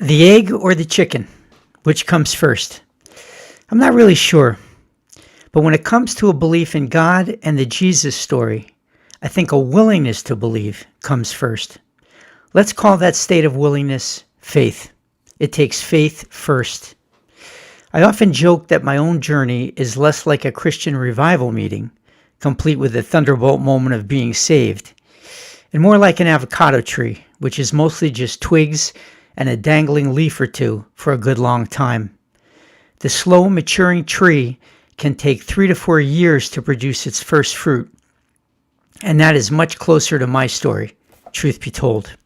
The egg or the chicken? Which comes first? I'm not really sure. But when it comes to a belief in God and the Jesus story, I think a willingness to believe comes first. Let's call that state of willingness faith. It takes faith first. I often joke that my own journey is less like a Christian revival meeting, complete with a thunderbolt moment of being saved, and more like an avocado tree, which is mostly just twigs and a dangling leaf or two for a good long time. The slow maturing tree can take 3 to 4 years to produce its first fruit, and that is much closer to my story, truth be told.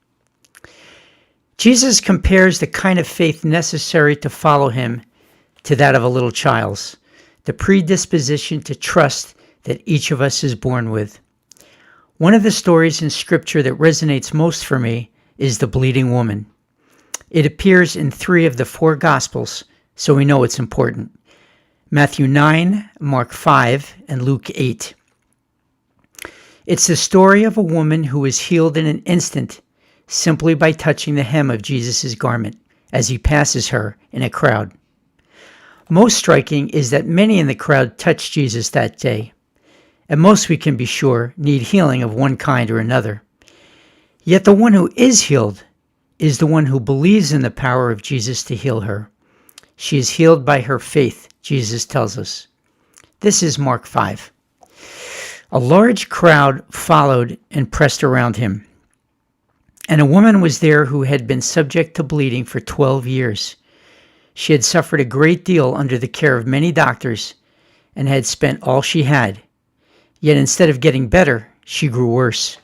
Jesus compares the kind of faith necessary to follow him to that of a little child's, the predisposition to trust that each of us is born with. One of the stories in Scripture that resonates most for me is the bleeding woman. It appears in 3 of the 4 Gospels, so we know it's important. Matthew 9, Mark 5, and Luke 8. It's the story of a woman who is healed in an instant simply by touching the hem of Jesus' garment as he passes her in a crowd. Most striking is that many in the crowd touched Jesus that day, and most, we can be sure, need healing of one kind or another. Yet the one who is healed is the one who believes in the power of Jesus to heal her. She is healed by her faith, Jesus tells us. This is Mark 5. A large crowd followed and pressed around him. And a woman was there who had been subject to bleeding for 12 years. She had suffered a great deal under the care of many doctors and had spent all she had. Yet instead of getting better, she grew worse.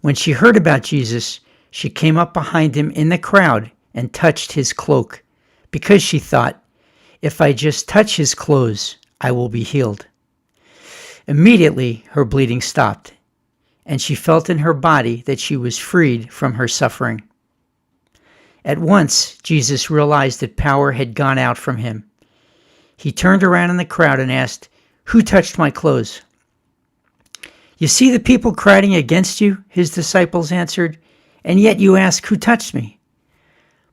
When she heard about Jesus, she came up behind him in the crowd and touched his cloak, because she thought, if I just touch his clothes, I will be healed. Immediately, her bleeding stopped, and she felt in her body that she was freed from her suffering. At once, Jesus realized that power had gone out from him. He turned around in the crowd and asked, "Who touched my clothes?" "You see the people crowding against you," his disciples answered, "and yet you ask, 'Who touched me?'"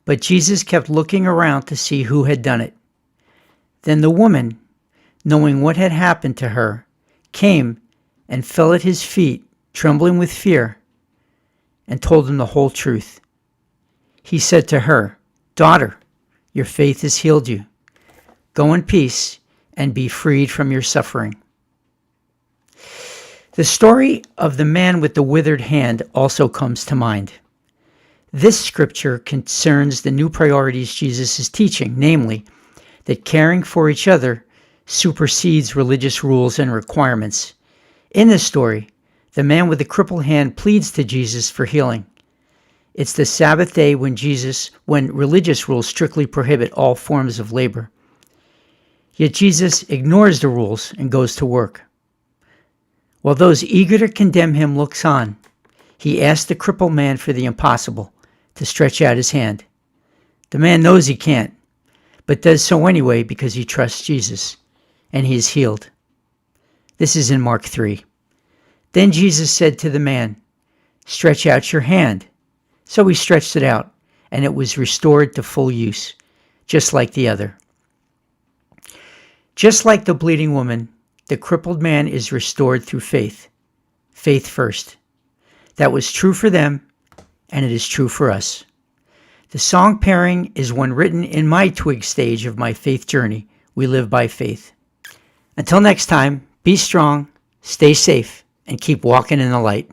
But Jesus kept looking around to see who had done it. Then the woman, knowing what had happened to her, came and fell at his feet, trembling with fear, and told him the whole truth. He said to her, "Daughter, your faith has healed you. Go in peace and be freed from your suffering." The story of the man with the withered hand also comes to mind. This scripture concerns the new priorities Jesus is teaching, namely, that caring for each other supersedes religious rules and requirements. In this story, the man with the crippled hand pleads to Jesus for healing. It's the Sabbath day when religious rules strictly prohibit all forms of labor. Yet Jesus ignores the rules and goes to work. While those eager to condemn him looks on, he asks the crippled man for the impossible, to stretch out his hand. The man knows he can't, but does so anyway because he trusts Jesus, and he is healed. This is in Mark 3. Then Jesus said to the man, "Stretch out your hand." So he stretched it out, and it was restored to full use, just like the other. Just like the bleeding woman, the crippled man is restored through faith. Faith first. That was true for them, and it is true for us. The song pairing is one written in my twig stage of my faith journey. We live by faith. Until next time, be strong, stay safe, and keep walking in the light.